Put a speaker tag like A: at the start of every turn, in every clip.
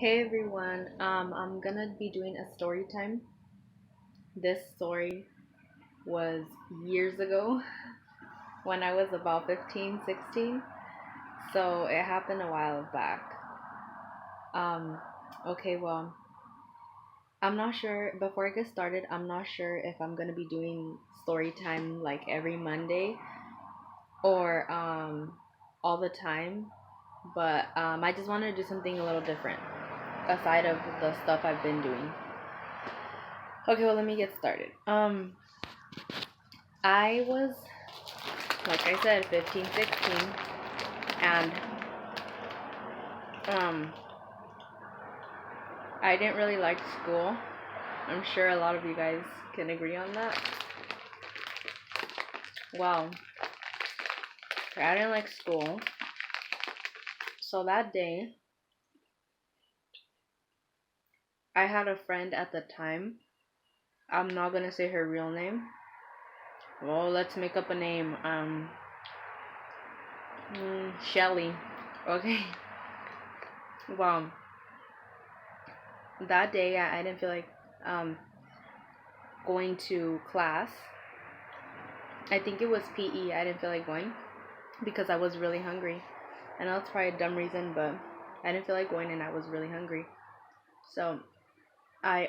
A: Hey everyone, I'm gonna be doing a story time. This story was years ago when I was about 15, 16. So it happened a while back. Um, okay, well, I'm not sure, before I get started, I'm not sure if I'm gonna be doing story time like every Monday or all the time, but I just wanted to do something a little different aside of the stuff I've been doing. Okay, well, let me get started. I was, like I said, 15, 16, and um, I didn't really like school. I'm sure a lot of you guys can agree on that. Well, I didn't like school. So that day, I had a friend at the time. I'm not gonna say her real name. Well, let's make up a name. Shelly. Okay. Well, that day I didn't feel like um going to class. I think it was PE. I didn't feel like going because I was really hungry. I know it's probably a dumb reason, but I didn't feel like going and I was really hungry. So I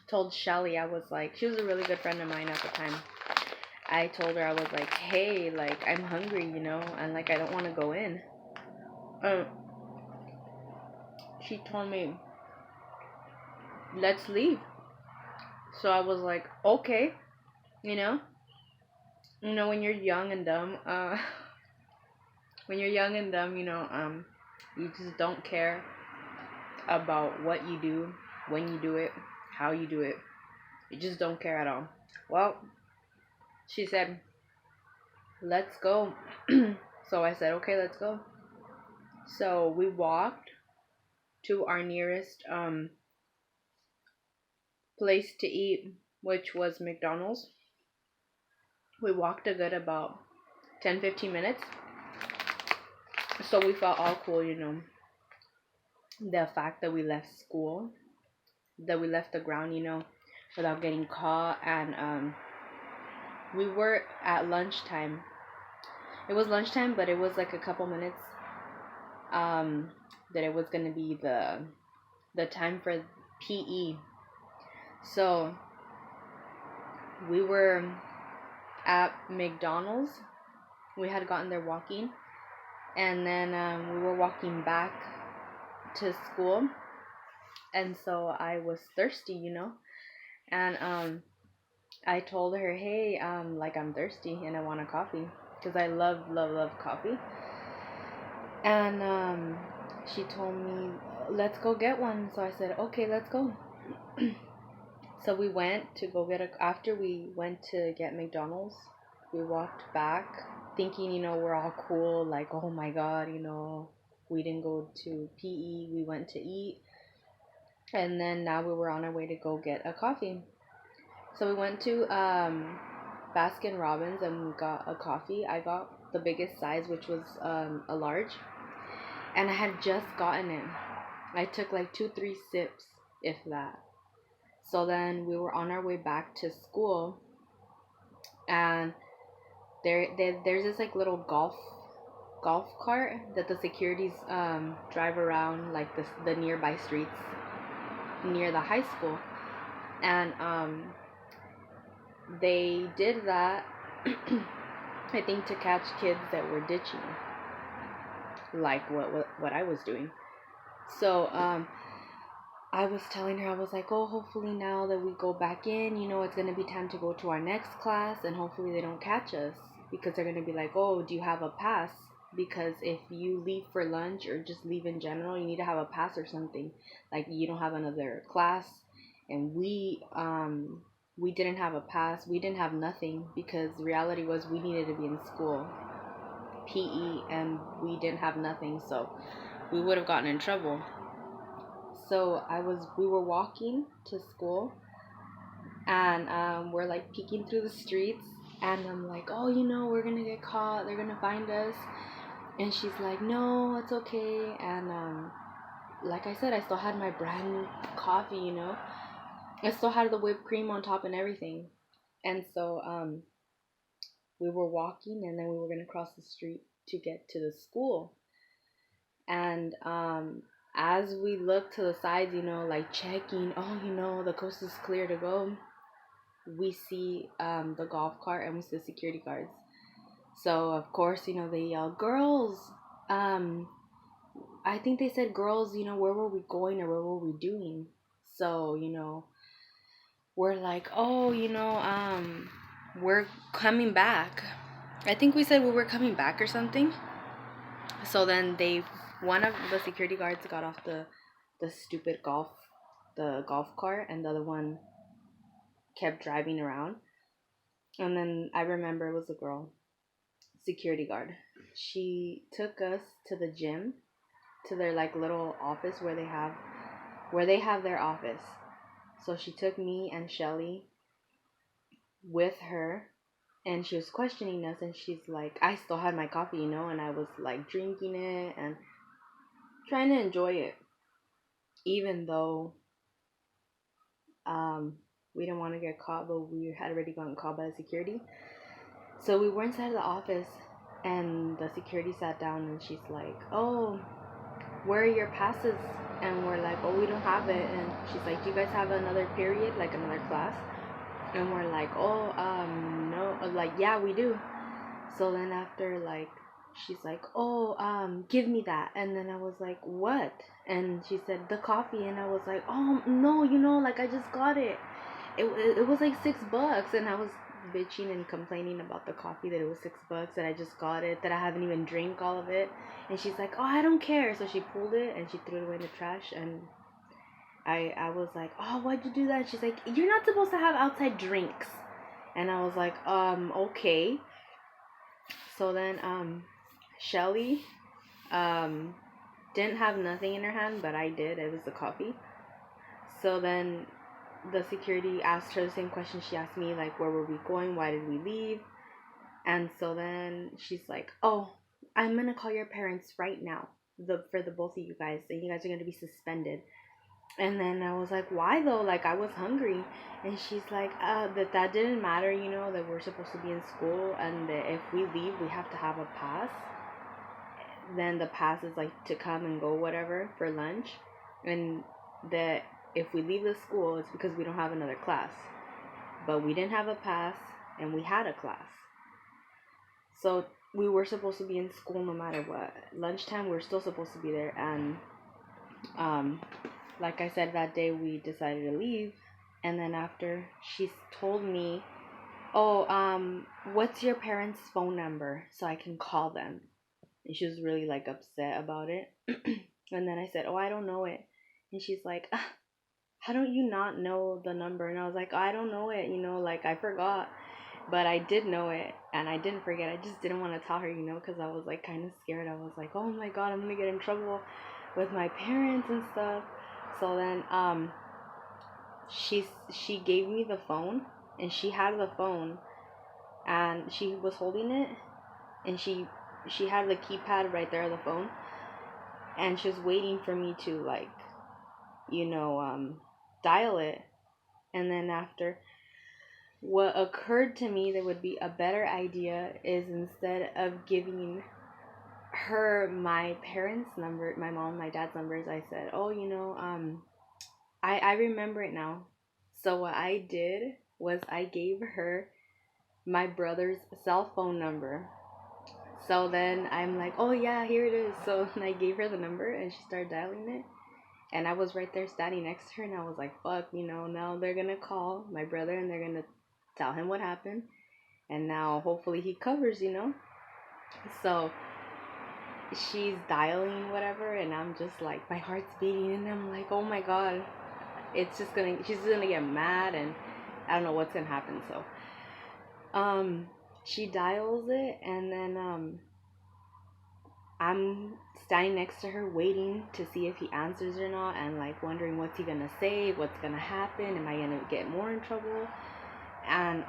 A: told Shelly, I was like, she was a really good friend of mine at the time. I told her, I was like, hey, like I'm hungry, and like I don't want to go in. Um, she told me, let's leave. So I was like, okay, you know, when you're young and dumb, when you're young and dumb, you just don't care about what you do, when you do it, how you do it. You just don't care at all. Well, she said, let's go. So I said, okay, let's go. So we walked to our nearest place to eat, which was McDonald's. We walked a good about 10, 15 minutes. So we felt all cool, the fact that we left school, that we left the ground, without getting caught. And we were at lunchtime. It was lunchtime, but it was like a couple minutes um, that it was gonna be the time for PE. So we were at McDonald's. We had gotten there walking, and then we were walking back to school, and so I was thirsty, and I told her, hey, like I'm thirsty and I want a coffee because I love coffee, and she told me, let's go get one. So I said, okay, let's go. So we went to go get after we went to get McDonald's, we walked back thinking, we're all cool, like, oh my god, we didn't go to PE, we went to eat, and then now we were on our way to go get a coffee. So we went to Baskin Robbins and we got a coffee. I got the biggest size, which was a large, and I had just gotten it. I took like 2, 3 sips, if that. So then we were on our way back to school, and there's this like little golf cart that the securities drive around like the nearby streets near the high school, and they did that. I think to catch kids that were ditching, like what I was doing. So I was telling her, I was like, oh, hopefully now that we go back in, it's going to be time to go to our next class, and hopefully they don't catch us, because they're going to be like, oh, do you have a pass? Because if you leave for lunch or just leave in general, you need to have a pass or something. Like you don't have another class, and we didn't have a pass. We didn't have nothing because the reality was we needed to be in school, PE, and we didn't have nothing, so we would have gotten in trouble. So we were walking to school, and we're like peeking through the streets, and I'm like, oh, we're gonna get caught, they're gonna find us. And she's like, no, it's okay. And like I said, I still had my brand new coffee, you know. I still had the whipped cream on top and everything. And so we were walking, and then we were going to cross the street to get to the school. And as we looked to the sides, you know, like checking, oh, you know, the coast is clear to go, we see the golf cart, and we see the security guards. So of course, you know, they yell, girls. um I think they said, girls, you know, where were we going or what were we doing? So, you know, we're like, oh, you know, we're coming back. I think we said we were coming back or something. So then one of the security guards got off the stupid the golf cart, and the other one kept driving around. And then I remember it was a girl, security guard. She took us to the gym, to their like little office where they have their office. So she took me and Shelly with her, and she was questioning us, and she's like, I still had my coffee, you know, and I was like drinking it and trying to enjoy it, even though we didn't want to get caught, but we had already gotten caught by the security. So we were inside the office, and the security sat down, and she's like, oh, where are your passes? And we're like, oh, we don't have it. And she's like, do you guys have another period, like another class? And we're like, oh, no. Like, yeah, we do. So then after, like, she's like, oh, give me that. And then I was like, what? And she said, the coffee. And I was like, oh, no, you know, like, I just got it. It was like $6. And I was bitching and complaining about the coffee, that it was $6 and I just got it, that I haven't even drank all of it. And she's like, oh, I don't care. So she pulled it and she threw it away in the trash. And I was like, oh, why'd you do that? And she's like, you're not supposed to have outside drinks. And I was like, okay. So then Shelly didn't have nothing in her hand, but I did. It was the coffee. So then the security asked her the same question she asked me, like, where were we going? Why did we leave? And so then she's like, oh, I'm going to call your parents right now, for the both of you guys, and you guys are going to be suspended. And then I was like, why though? Like, I was hungry. And she's like, that didn't matter, you know, that we're supposed to be in school, and that if we leave, we have to have a pass. Then the pass is like to come and go, whatever, for lunch. And that if we leave the school, it's because we don't have another class. But we didn't have a pass, and we had a class. So we were supposed to be in school no matter what. Lunchtime, we were still supposed to be there. And like I said, that day we decided to leave. And then after, she told me, oh, what's your parents' phone number so I can call them? And she was really like upset about it. And then I said, oh, I don't know it. And she's like, how don't you not know the number? And I was like, oh, I don't know it, you know, like, I forgot. But I did know it, and I didn't forget. I just didn't want to tell her, you know, because I was like kind of scared. I was like, oh my god, I'm gonna get in trouble with my parents and stuff. So then she gave me the phone, and she had the phone, and she was holding it, and she had the keypad right there on the phone, and she was waiting for me to, like, you know, dial it. And then after, what occurred to me that would be a better idea is, instead of giving her my parents' number, my mom, my dad's numbers, I said, oh, you know, I remember it now. So what I did was I gave her my brother's cell phone number. So then I'm like, oh yeah, here it is. So I gave her the number, and she started dialing it. And I was right there standing next to her, and I was like, fuck, you know, now they're gonna call my brother, and they're gonna tell him what happened. And now hopefully he covers, you know. So she's dialing whatever, and I'm just like, my heart's beating, and I'm like, oh my god, she's gonna get mad, and I don't know what's gonna happen. So she dials it, and then I'm standing next to her waiting to see if he answers or not, and like wondering, what's he gonna say, what's gonna happen, am I gonna get more in trouble? And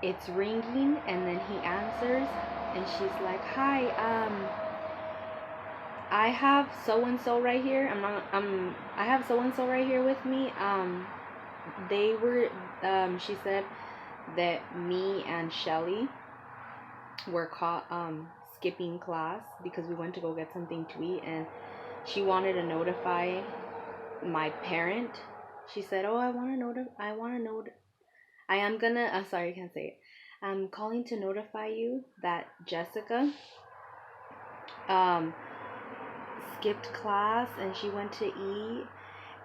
A: it's ringing, and then he answers, and she's like, hi, I have so and so right here. I have so and so right here with me. They were she said that me and Shelly were caught skipping class because we went to go get something to eat, and she wanted to notify my parent. She said, "Oh, I want to know I am gonna sorry, I can't say it. I'm calling to notify you that Jessica um skipped class and she went to eat,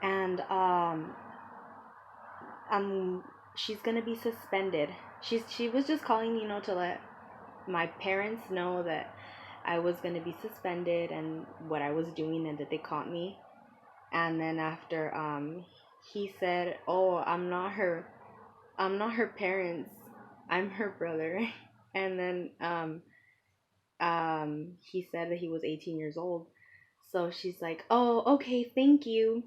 A: and um she's gonna be suspended." She was just calling, to let my parents know that I was gonna be suspended and what I was doing and that they caught me. And then after he said, "Oh, I'm not her parents. I'm her brother." And then he said that he was 18 years old. So she's like, "Oh, okay, thank you."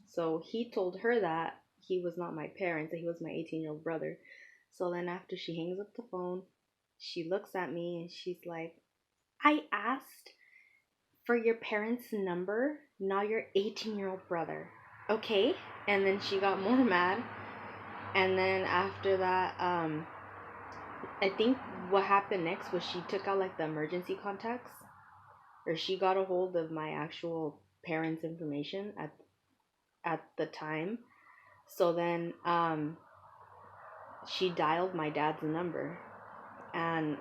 A: So he told her that he was not my parents, that he was my 18-year-old brother. So then after she hangs up the phone, she looks at me and she's like, "I asked for your parents' number, not your 18-year-old brother. Okay?" And then she got more mad. And then after that, I think what happened next was she took out like the emergency contacts, or she got a hold of my actual parents' information at the time. So then she dialed my dad's number, and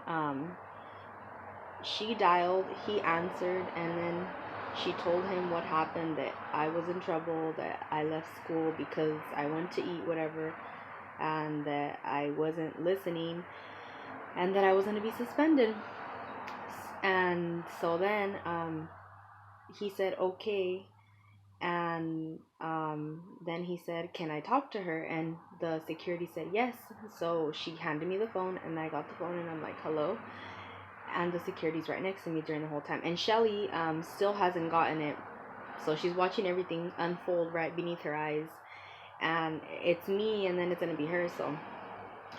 A: she dialed, he answered, and then she told him what happened, that I was in trouble, that I left school because I went to eat whatever, and that I wasn't listening, and that I was going to be suspended. And so then he said okay, and then he said, "Can I talk to her?" And the security said yes. So she handed me the phone, and I got the phone, and I'm like, "Hello." And the security's right next to me during the whole time, and Shelly still hasn't gotten it, so she's watching everything unfold right beneath her eyes, and it's me, and then it's gonna be her. So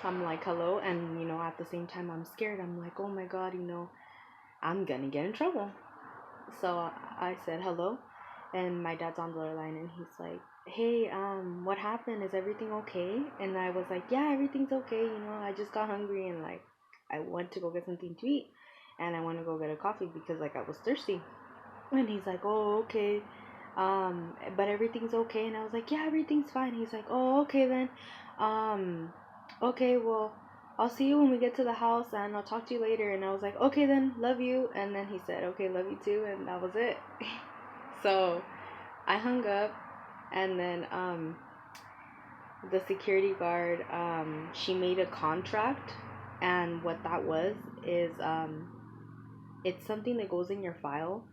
A: I'm like, "Hello," and at the same time I'm scared. I'm like, "Oh my god, I'm gonna get in trouble." So I said hello, and my dad's on the other line, and he's like, "Hey, what happened? Is everything okay?" And I was like, "Yeah, everything's okay. I just got hungry, and like I went to go get something to eat, and I want to go get a coffee because like I was thirsty." And he's like, "Oh, okay, but everything's okay." And I was like, "Yeah, everything's fine." He's like, "Oh, okay then, um, okay, well, I'll see you when we get to the house, and I'll talk to you later." And I was like, "Okay then, love you." And then he said, "Okay, love you too," and that was it. So I hung up, and then the security guard, she made a contract, and what that was is it's something that goes in your file,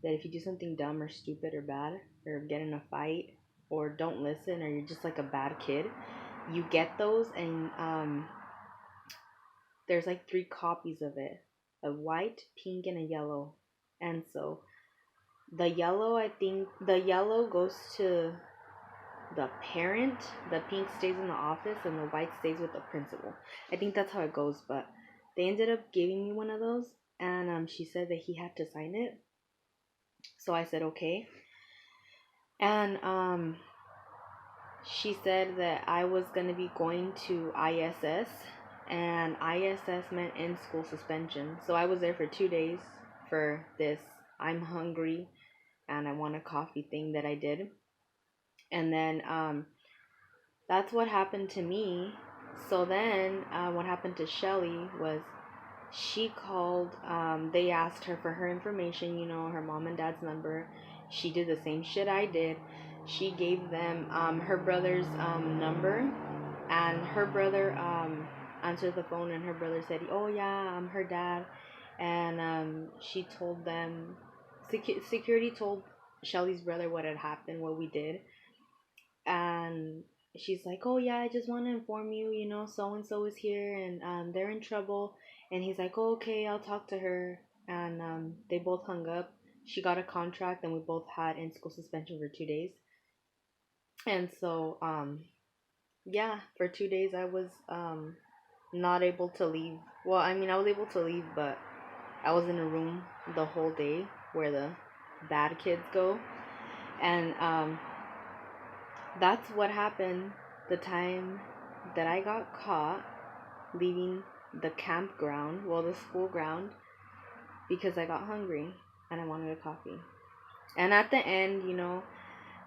A: that if you do something dumb or stupid or bad, or get in a fight, or don't listen, or you're just like a bad kid, you get those, and there's like three copies of it: a white, pink, and a yellow. And so the yellow goes to the parent, the pink stays in the office, and the white stays with the principal. I think that's how it goes, but they ended up giving me one of those, and she said that he had to sign it. So I said okay. And she said that I was going to be going to ISS, and ISS meant in school suspension. So I was there for 2 days for this "I'm hungry and I want a coffee" thing that I did. And then that's what happened to me. So then what happened to Shelly was she called, they asked her for her information, her mom and dad's number. She did the same shit I did. She gave them her brother's number, and her brother answered the phone, and her brother said, "Oh yeah, I'm her dad." And she told them, security told Shelly's brother what had happened, what we did. And she's like, "Oh yeah, I just want to inform you, so and so is here, and they're in trouble." And he's like, "Oh, okay, I'll talk to her." And they both hung up. She got a contract, and we both had in school suspension for 2 days. And so yeah, for 2 days I was not able to leave. Well, I mean, I was able to leave, but I was in a room the whole day where the bad kids go. And that's what happened the time that I got caught leaving the campground, well, the school ground, because I got hungry and I wanted a coffee. And at the end,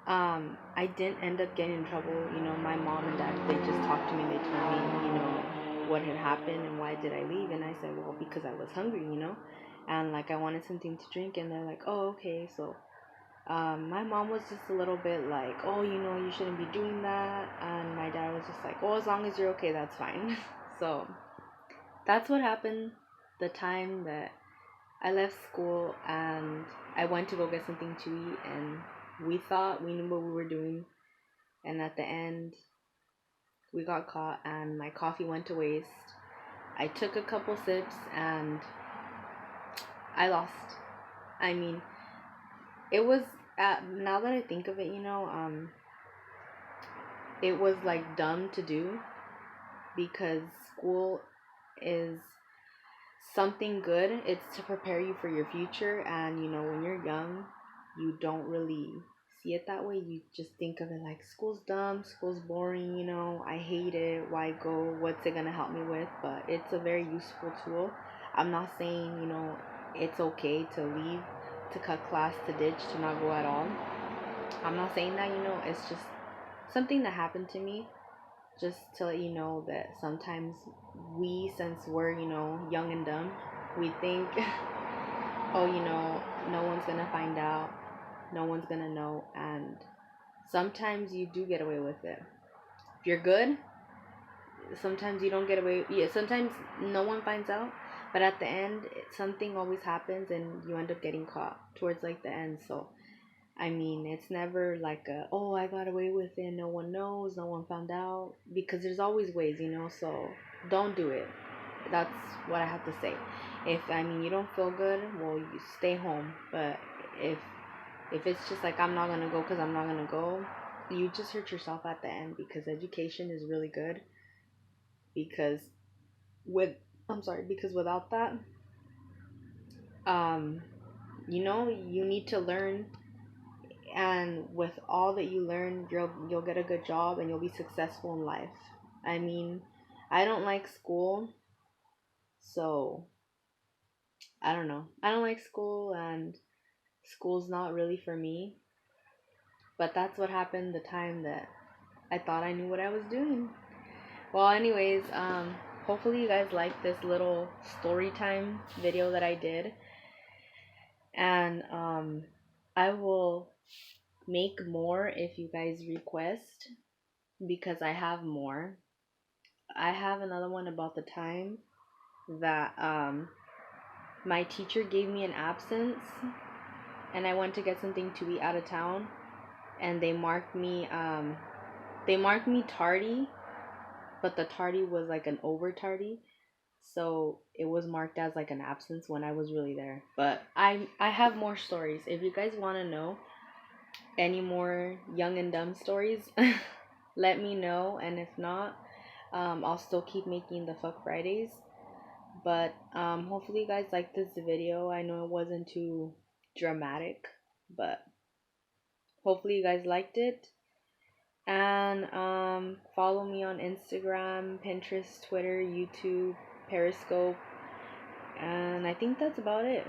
A: I didn't end up getting in trouble. My mom and dad, they just talked to me. They told me, what had happened and why did I leave. And I said, well, because I was hungry. And like I wanted something to drink. And they're like, oh, okay. So my mom was just a little bit like, oh, you shouldn't be doing that. And my dad was just like, oh, as long as you're okay, that's fine. So that's what happened the time that I left school and I went to go get something to eat, and we thought we knew what we were doing, and at the end we got caught and my coffee went to waste. I took a couple sips and I lost. I mean, it was now that I think of it, it was like dumb to do because school is something good. It's to prepare you for your future, and when you're young, you don't really see it that way. You just think of it like school's dumb, school's boring, I hate it, why go, what's it gonna help me with? But it's a very useful tool. I'm not saying it's okay to leave, to cut class, to ditch, to not go at all. I'm not saying that. It's just something that happened to me, just to let you know that sometimes we, since we're, young and dumb, we think, oh, no one's gonna find out, no one's gonna know, and sometimes you do get away with it. If you're good, sometimes you don't get away. Yeah, sometimes no one finds out, but at the end, something always happens, and you end up getting caught towards like the end. So I mean, it's never like oh, I got away with it, no one knows, no one found out, because there's always ways, so don't do it. That's what I have to say. If, you don't feel good, well, you stay home. But if it's just like, I'm not going to go because I'm not going to go, you just hurt yourself at the end, because education is really good. Because because without that, um, you need to learn, and with all that you learn, you'll get a good job and you'll be successful in life. I mean, I don't like school, so I don't know. I don't like school, and school's not really for me. But that's what happened the time that I thought I knew what I was doing. Well, anyways, hopefully you guys like this little story time video that I did, and I will make more if you guys request, because I have more. I have another one about the time that my teacher gave me an absence and I went to get something to eat out of town, and they marked me tardy, but the tardy was like an over tardy. So it was marked as like an absence when I was really there. But I have more stories. If you guys want to know any more young and dumb stories, let me know, and if not, I'll still keep making the Fuck Fridays. But hopefully you guys like this video. I know it wasn't too dramatic, but hopefully you guys liked it. And follow me on Instagram, Pinterest, Twitter, YouTube, Periscope, and I think that's about it.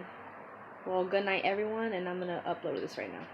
A: Well, good night everyone, and I'm gonna upload this right now.